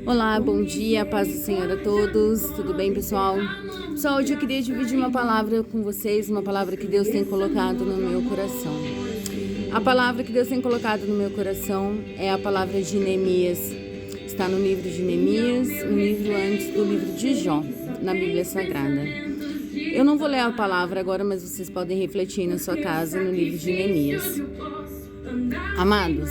Olá, bom dia, paz do Senhor a todos, tudo bem, pessoal? Pessoal, hoje eu queria dividir uma palavra com vocês, uma palavra que Deus tem colocado no meu coração. A palavra que Deus tem colocado no meu coração é a palavra de Neemias. Está no livro de Neemias, um livro antes do livro de Jó, na Bíblia Sagrada. Eu não vou ler a palavra agora, mas vocês podem refletir na sua casa no livro de Neemias. Amados,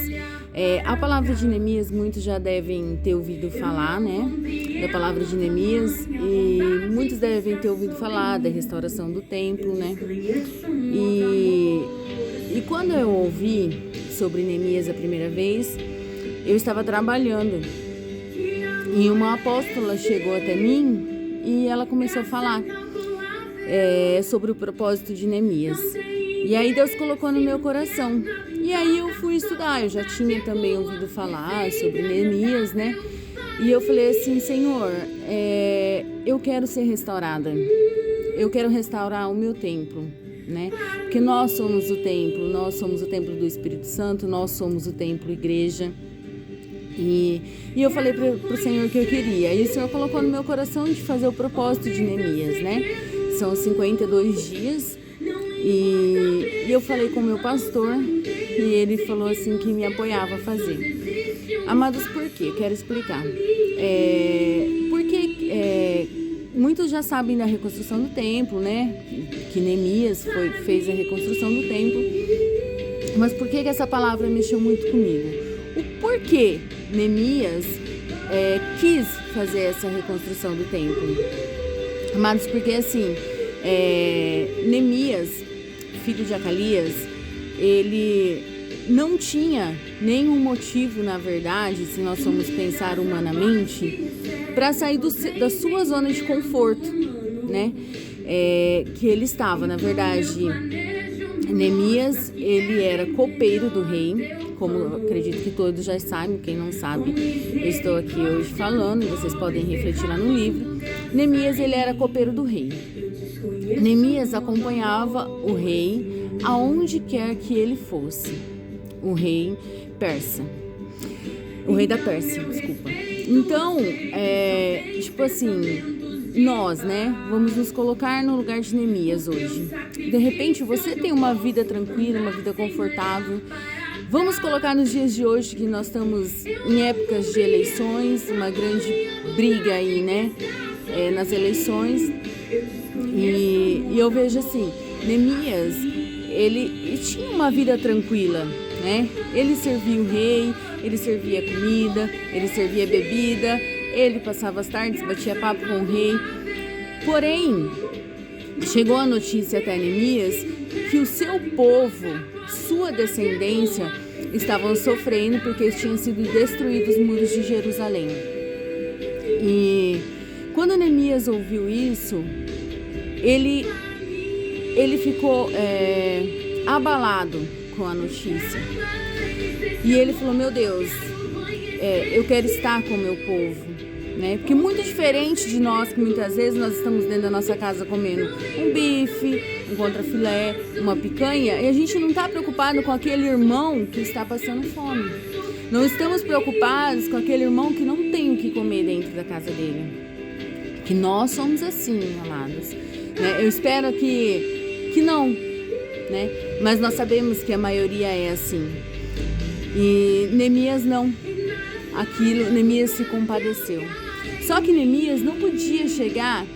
a palavra de Neemias, muitos já devem ter ouvido falar, né? Da palavra de Neemias, e muitos devem ter ouvido falar da restauração do templo, né? E quando eu ouvi sobre Neemias a primeira vez, eu estava trabalhando e uma apóstola chegou até mim e ela começou a falar sobre o propósito de Neemias. E aí Deus colocou no meu coração. E aí eu fui estudar, eu já tinha também ouvido falar sobre Neemias, né? E eu falei assim, Senhor, eu quero ser restaurada. Eu quero restaurar o meu templo, né? Porque nós somos o templo do Espírito Santo, nós somos o templo igreja. E eu falei pro Senhor que eu queria. E o Senhor colocou no meu coração de fazer o propósito de Neemias, né? São 52 dias. E eu falei com o meu pastor e ele falou assim que me apoiava a fazer. Amados, por quê? Eu quero explicar. Porque muitos já sabem da reconstrução do templo, né? Que Neemias fez a reconstrução do templo. Mas por que essa palavra mexeu muito comigo? O porquê Neemias quis fazer essa reconstrução do templo? Amados, porque assim, Neemias, filho de Acalias, ele não tinha nenhum motivo, na verdade, se nós formos pensar humanamente, para sair da sua zona de conforto, né? Que ele estava, na verdade, Neemias, ele era copeiro do rei, como eu acredito que todos já sabem, quem não sabe, eu estou aqui hoje falando, e vocês podem refletir lá no livro. Neemias, ele era copeiro do rei. Neemias acompanhava o rei aonde quer que ele fosse. O rei persa. O rei da Pérsia, desculpa. Então, tipo assim, nós, né, vamos nos colocar no lugar de Neemias hoje. De repente, você tem uma vida tranquila, uma vida confortável. Vamos colocar nos dias de hoje que nós estamos em épocas de eleições, uma grande briga aí, né, nas eleições. E eu vejo assim, Neemias, ele tinha uma vida tranquila, né? Ele servia o rei, ele servia comida, ele servia bebida, ele passava as tardes, batia papo com o rei. Porém, chegou a notícia até Neemias que o seu povo, sua descendência, estavam sofrendo porque tinham sido destruídos os muros de Jerusalém. E quando Neemias ouviu isso, ele ficou abalado com a notícia. E ele falou, meu Deus, eu quero estar com o meu povo, né? Porque muito diferente de nós, que muitas vezes nós estamos dentro da nossa casa comendo um bife, um contrafilé, uma picanha, e a gente não está preocupado com aquele irmão que está passando fome. Não estamos preocupados com aquele irmão que não tem o que comer dentro da casa dele. Que nós somos assim, amados. Eu espero que não, né? Mas nós sabemos que a maioria é assim. E Neemias não. Neemias se compadeceu. Só que Neemias não podia chegar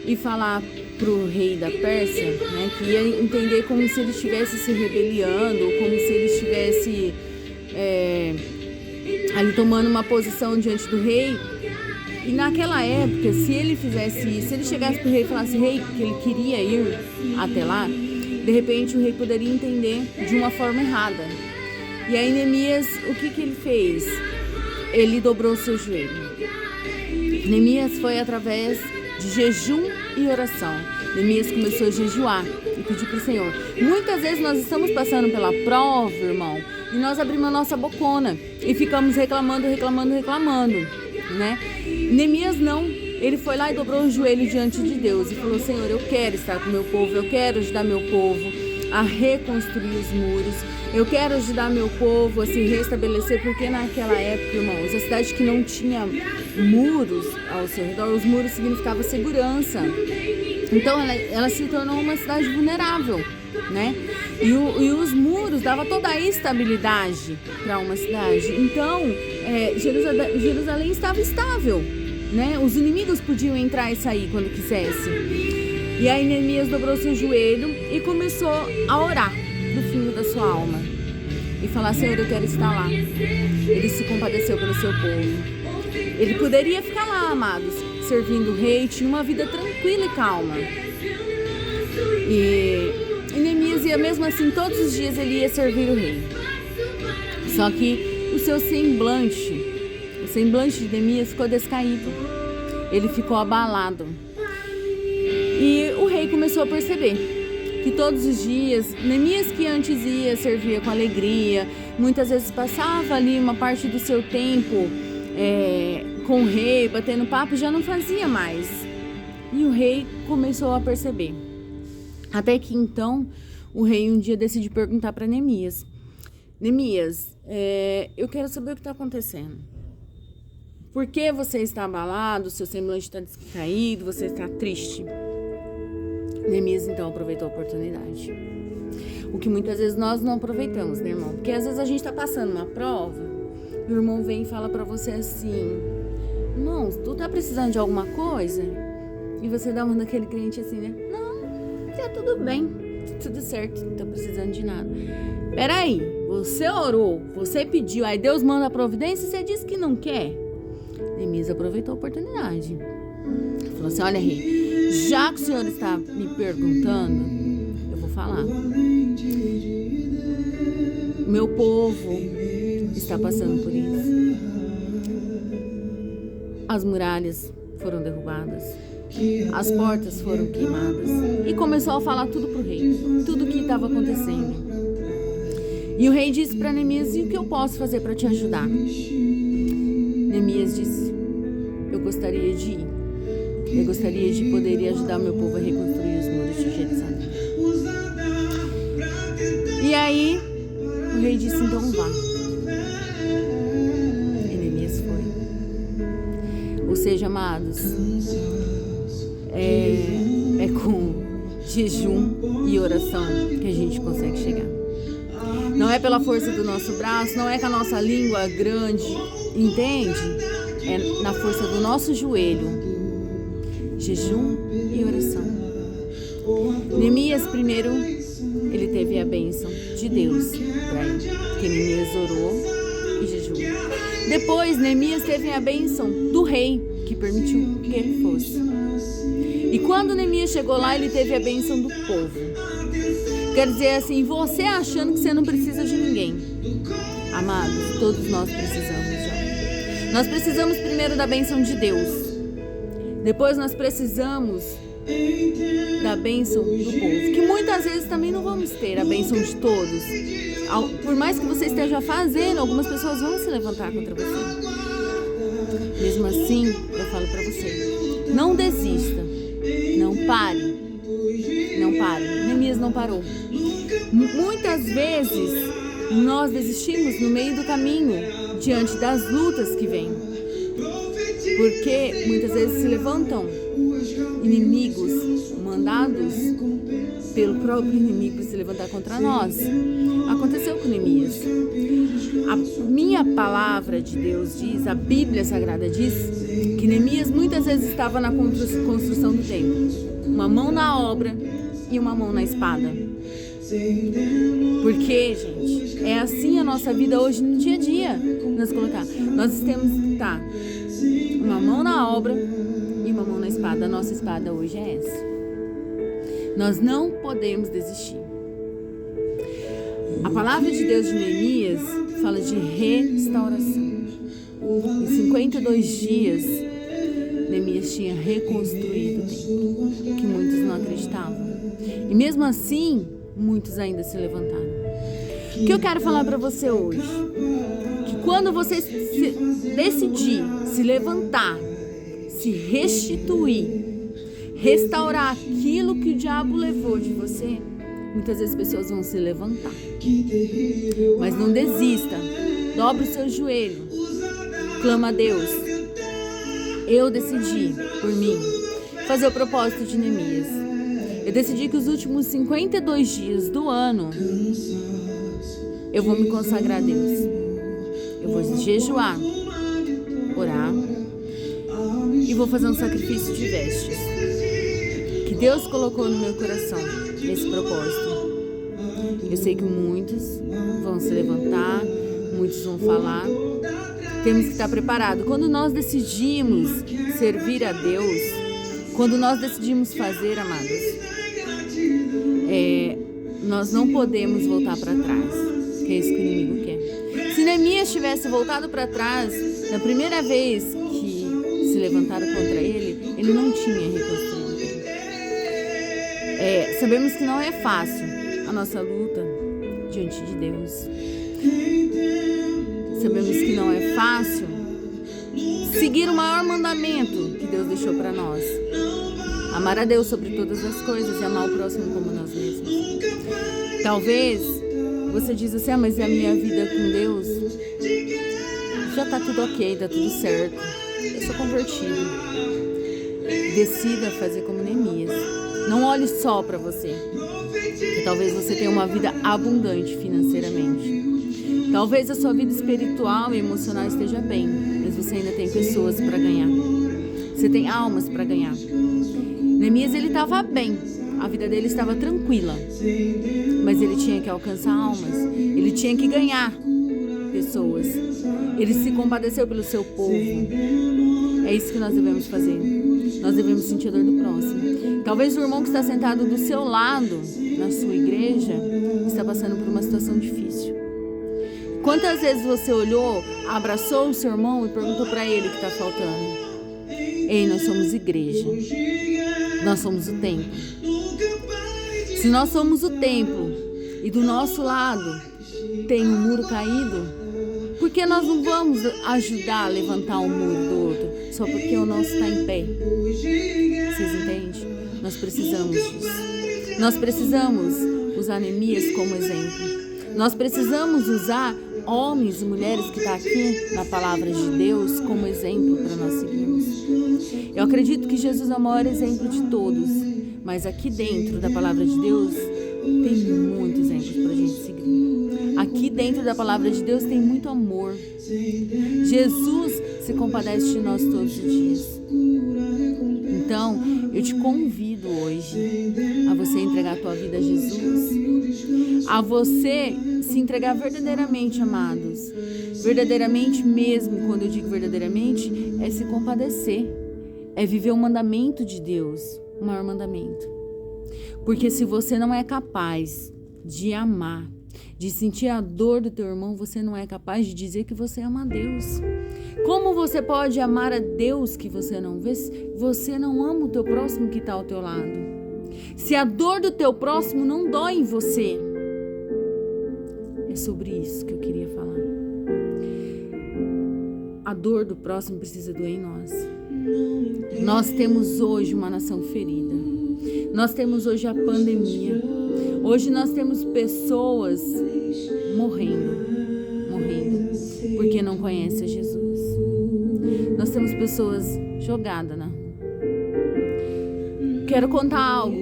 e falar pro rei da Pérsia, né? Que ia entender como se ele estivesse se rebeliando, ou como se ele estivesse ali tomando uma posição diante do rei. E naquela época, se ele fizesse isso, se ele chegasse pro rei e falasse rei que ele queria ir até lá, de repente o rei poderia entender de uma forma errada. E aí Neemias, o que ele fez? Ele dobrou o seu joelho. Neemias foi através de jejum e oração. Neemias começou a jejuar e pedir para o Senhor. Muitas vezes nós estamos passando pela prova, irmão, e nós abrimos a nossa bocona e ficamos reclamando, né? Neemias não, ele foi lá e dobrou o joelho diante de Deus e falou, Senhor, eu quero estar com meu povo, eu quero ajudar meu povo, a reconstruir os muros. Eu quero ajudar meu povo a se restabelecer, porque naquela época, irmãos, a cidade que não tinha muros ao seu redor, os muros significavam segurança. Então ela se tornou uma cidade vulnerável, né? E os muros davam toda a estabilidade para uma cidade. Então Jerusalém estava estável, né? Os inimigos podiam entrar e sair quando quisessem. E aí Neemias dobrou seu joelho e começou a orar do fundo da sua alma e falar: Senhor, eu quero estar lá. Ele se compadeceu pelo seu povo. Ele poderia ficar lá, amados, servindo o rei, tinha uma vida tranquila e calma. E Neemias ia mesmo assim, todos os dias ele ia servir o rei. Só que o semblante de Neemias ficou descaído. Ele ficou abalado. E o rei começou a perceber que todos os dias, Neemias, que antes ia, servia com alegria, muitas vezes passava ali uma parte do seu tempo com o rei, batendo papo, já não fazia mais. E o rei começou a perceber. Até que então, o rei um dia decidiu perguntar para Neemias: Neemias, eu quero saber o que está acontecendo. Por que você está abalado, seu semblante está descaído, você está triste? Neemias então aproveitou a oportunidade. O que muitas vezes nós não aproveitamos, né, irmão? Porque às vezes a gente está passando uma prova e o irmão vem e fala para você assim: irmão, tu tá precisando de alguma coisa? E você dá uma daquele crente assim, né? Não, tá tudo bem, tudo certo, não tô precisando de nada. Peraí, você orou, você pediu, aí Deus manda a providência e você disse que não quer. Neemias aproveitou a oportunidade. Falou assim: olha, rei, já que o senhor está me perguntando, eu vou falar. Meu povo está passando por isso. As muralhas foram derrubadas, as portas foram queimadas. E começou a falar tudo para o rei, tudo o que estava acontecendo. E o rei disse para Neemias: e o que eu posso fazer para te ajudar? Neemias disse: eu gostaria de ir. Eu gostaria de poder ir ajudar meu povo a reconstruir os muros de Jerusalém. E aí, o rei disse: então vá. E Neemias foi. Ou seja, amados, é com jejum e oração que a gente consegue chegar. Não é pela força do nosso braço, não é com a nossa língua grande, entende? É na força do nosso joelho. Jejum e oração. Neemias primeiro, ele teve a bênção de Deus para ele, porque Neemias orou e jejuou. Depois, Neemias teve a bênção do rei, que permitiu que ele fosse. E quando Neemias chegou lá, ele teve a bênção do povo. Quer dizer assim, você achando que você não precisa de ninguém. Amados, todos nós precisamos já. Nós precisamos primeiro da bênção de Deus. Depois nós precisamos da bênção do povo, que muitas vezes também não vamos ter a bênção de todos. Por mais que você esteja fazendo, algumas pessoas vão se levantar contra você. Mesmo assim, eu falo para você: não desista, não pare, não pare. Neemias não parou. Muitas vezes nós desistimos no meio do caminho, diante das lutas que vêm. Porque muitas vezes se levantam inimigos mandados pelo próprio inimigo para se levantar contra nós. Aconteceu com Neemias. A minha palavra de Deus diz, a Bíblia Sagrada diz, que Neemias muitas vezes estava na construção do templo. Uma mão na obra e uma mão na espada. Porque, gente, é assim a nossa vida hoje no dia a dia. Nós temos que estar uma mão na obra e uma mão na espada. A nossa espada hoje é essa. Nós não podemos desistir. A palavra de Deus de Neemias fala de restauração. Em 52 dias, Neemias tinha reconstruído o templo, que muitos não acreditavam. E mesmo assim, muitos ainda se levantaram. O que eu quero falar para você hoje? Que quando você decidir se levantar, se restituir, restaurar aquilo que o diabo levou de você, Muitas vezes pessoas vão se levantar. Mas não desista. Dobre o seu joelho. Clama a Deus. Eu decidi, por mim, fazer o propósito de Neemias. Eu decidi que os últimos 52 dias do ano eu vou me consagrar a Deus. Eu vou jejuar, orar e vou fazer um sacrifício de vestes que Deus colocou no meu coração, nesse propósito. Eu sei que muitos vão se levantar, muitos vão falar. Temos que estar preparados. Quando nós decidimos servir a Deus, quando nós decidimos fazer, amados, nós não podemos voltar para trás, que é isso que o inimigo quer. Se Neemias tivesse voltado para trás, na primeira vez que se levantaram contra ele, ele não tinha reconstruído. Sabemos que não é fácil a nossa luta diante de Deus. Sabemos que não é fácil seguir o maior mandamento que Deus deixou para nós. Amar a Deus sobre todas as coisas e amar o próximo como nós mesmos. Talvez você diz assim, mas a minha vida com Deus já tá tudo ok, tá tudo certo. Eu sou convertido. Decida fazer como Neemias. Não olhe só para você. Porque talvez você tenha uma vida abundante financeiramente. Talvez a sua vida espiritual e emocional esteja bem, mas você ainda tem pessoas para ganhar. Você tem almas para ganhar. Neemias, ele estava bem, a vida dele estava tranquila, mas ele tinha que alcançar almas, ele tinha que ganhar pessoas. Ele se compadeceu pelo seu povo. É isso que nós devemos fazer. Nós devemos sentir a dor do próximo. Talvez o irmão que está sentado do seu lado, na sua igreja, está passando por uma situação difícil. Quantas vezes você olhou, abraçou o seu irmão e perguntou para ele o que está faltando? Ei, nós somos igreja. Nós somos o templo. Se nós somos o templo e do nosso lado tem um muro caído, por que nós não vamos ajudar a levantar o muro do outro? Só porque o nosso está em pé. Vocês entendem? Nós precisamos disso. Nós precisamos usar Neemias como exemplo. Nós precisamos usar homens e mulheres que estão aqui na palavra de Deus como exemplo para nós seguirmos. Eu acredito que Jesus é o maior exemplo de todos, mas aqui dentro da palavra de Deus tem muitos exemplos para a gente seguir. Aqui dentro da palavra de Deus tem muito amor. Jesus se compadece de nós todos os dias. Então, eu te convido hoje a você entregar a tua vida a Jesus, a você se entregar verdadeiramente, amados. Verdadeiramente mesmo, quando eu digo verdadeiramente, é se compadecer, é viver o mandamento de Deus, o maior mandamento. Porque se você não é capaz de amar, de sentir a dor do teu irmão, você não é capaz de dizer que você ama a Deus. Como você pode amar a Deus que você não vê, se você não ama o teu próximo que está ao teu lado? Se a dor do teu próximo não dói em você, é sobre isso que eu queria falar. A dor do próximo precisa doer em nós. Nós temos hoje uma nação ferida. Nós temos hoje a pandemia. Hoje nós temos pessoas morrendo porque não conhecem Jesus. Nós temos pessoas jogadas na rua. Quero contar algo.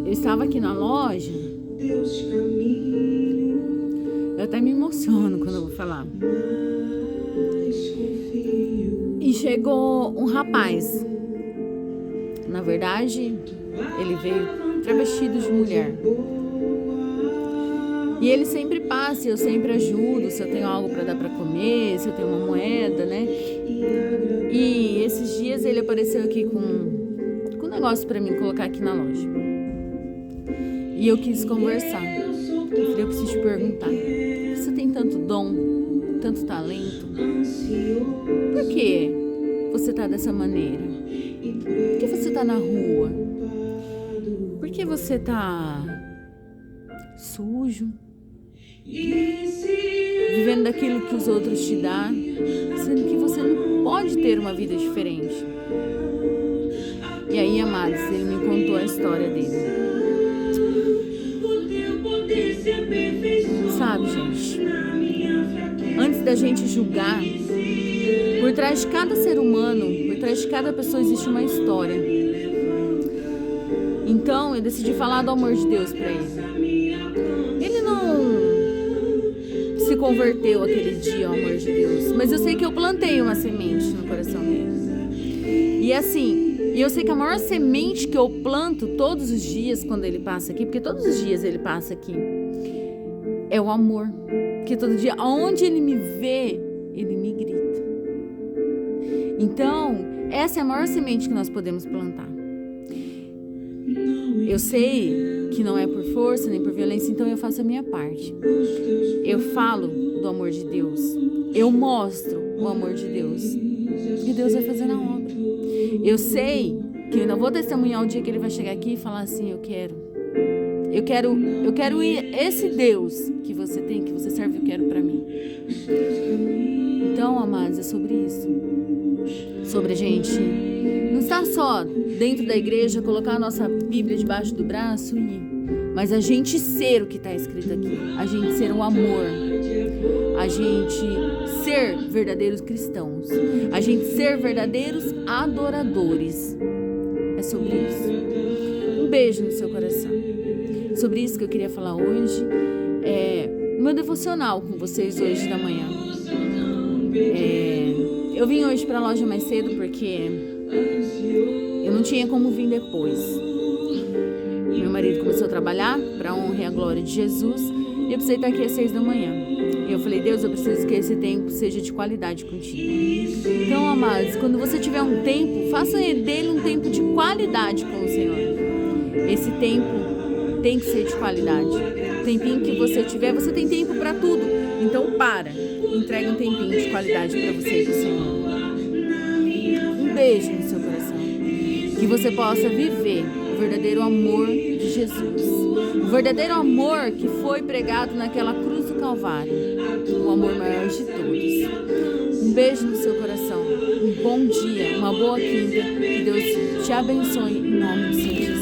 Eu estava aqui na loja. Eu até me emociono quando eu vou falar. E chegou um rapaz. Na verdade, ele veio travestido de mulher. E ele sempre passa, eu sempre ajudo, se eu tenho algo para dar para comer, se eu tenho uma moeda, né? E esses dias ele apareceu aqui com um negócio para mim colocar aqui na loja. E eu quis conversar. Eu falei, eu preciso te perguntar, você tem tanto dom, tanto talento? Por que você tá dessa maneira? Por que você tá na rua? Por que você tá sujo? Vivendo daquilo que os outros te dão, sendo que você não pode ter uma vida diferente. E aí, amados, ele me contou a história dele. da gente julgar, por trás de cada ser humano, por trás de cada pessoa existe uma história. Então eu decidi falar do amor de Deus para ele. Ele não se converteu aquele dia ao amor de Deus, mas eu sei que eu plantei uma semente no coração dele. E assim, eu sei que a maior semente que eu planto todos os dias quando ele passa aqui, porque todos os dias ele passa aqui, é o amor. Porque todo dia, aonde ele me vê, ele me grita. Então, essa é a maior semente que nós podemos plantar. Eu sei que não é por força nem por violência, então eu faço a minha parte. Eu falo do amor de Deus. Eu mostro o amor de Deus. E Deus vai fazer na obra. Eu sei que eu não vou testemunhar o dia que ele vai chegar aqui e falar assim, eu quero esse Deus que você tem, que você serve, eu quero pra mim. Então, amados, é sobre isso. Sobre a gente não estar só dentro da igreja, colocar a nossa Bíblia debaixo do braço e ir, mas a gente ser o que está escrito aqui, a gente ser o amor, a gente ser verdadeiros cristãos, a gente ser verdadeiros adoradores. É sobre isso. Um beijo no seu coração. Sobre isso que eu queria falar hoje. O meu devocional com vocês hoje da manhã. Eu vim hoje para a loja mais cedo porque eu não tinha como vir depois. Meu marido começou a trabalhar para a honra e a glória de Jesus e eu precisei estar aqui às 6 da manhã. E eu falei, Deus, eu preciso que esse tempo seja de qualidade contigo. Então, amados, quando você tiver um tempo, faça dele um tempo de qualidade com o Senhor. Esse tempo tem que ser de qualidade. O tempinho que você tiver, você tem tempo para tudo. Então, entrega um tempinho de qualidade para você e para o Senhor. Um beijo no seu coração. Que você possa viver o verdadeiro amor de Jesus. O verdadeiro amor que foi pregado naquela cruz do Calvário. O amor maior de todos. Um beijo no seu coração. Um bom dia, uma boa quinta. Que Deus te abençoe em nome do Senhor.